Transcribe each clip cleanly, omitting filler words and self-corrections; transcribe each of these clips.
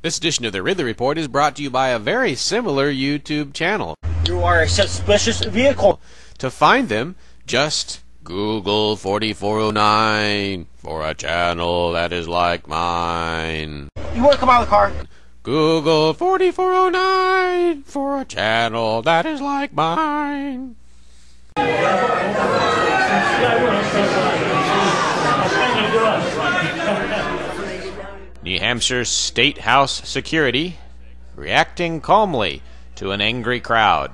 This edition of the Ridley Report is brought to you by a very similar YouTube channel. You are a suspicious vehicle. To find them, just Google 4409 for a channel that is like mine. You want to come out of the car? Google 4409 for a channel that is like mine. New Hampshire State House security reacting calmly to an angry crowd.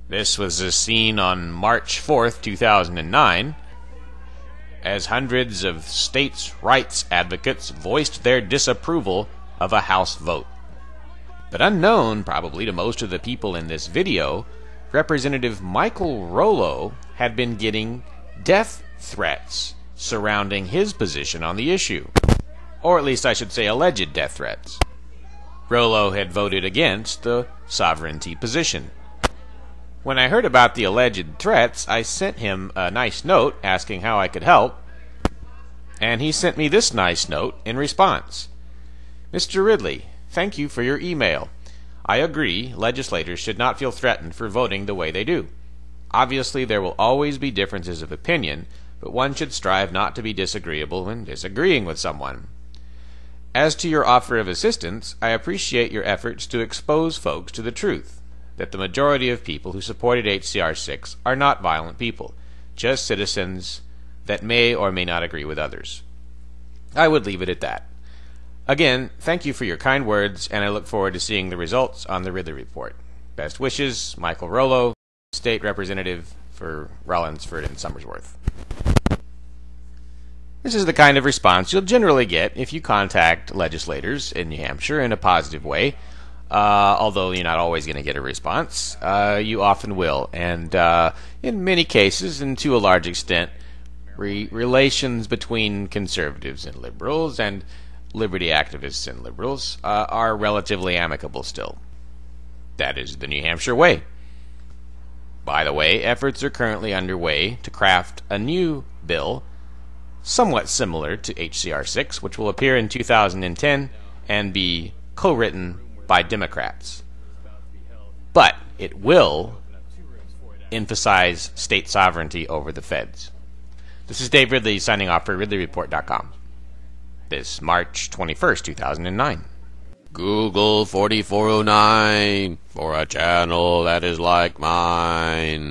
This was a scene on March 4th, 2009, as hundreds of states' rights advocates voiced their disapproval of a House vote. But unknown, probably, to most of the people in this video, Representative Michael Rollo had been getting death threats surrounding his position on the issue. Or at least I should say alleged death threats. Rollo had voted against the sovereignty position. When I heard about the alleged threats, I sent him a nice note asking how I could help, and he sent me this nice note in response. Mr. Ridley, thank you for your email. I agree, legislators should not feel threatened for voting the way they do. Obviously, there will always be differences of opinion, but one should strive not to be disagreeable when disagreeing with someone. As to your offer of assistance, I appreciate your efforts to expose folks to the truth, that the majority of people who supported HCR 6 are not violent people, just citizens that may or may not agree with others. I would leave it at that. Again, thank you for your kind words, and I look forward to seeing the results on the Ridley Report. Best wishes, Michael Rollo, State Representative for Rollinsford and Somersworth. This is the kind of response you'll generally get if you contact legislators in New Hampshire in a positive way. Although you're not always going to get a response, you often will. And in many cases, and to a large extent, relations between conservatives and liberals and liberty activists and liberals are relatively amicable still. That is the New Hampshire way. By the way, efforts are currently underway to craft a new bill somewhat similar to HCR 6, which will appear in 2010 and be co-written by Democrats. But it will emphasize state sovereignty over the feds. This is Dave Ridley signing off for RidleyReport.com. This March 21st, 2009. Google 4409 for a channel that is like mine.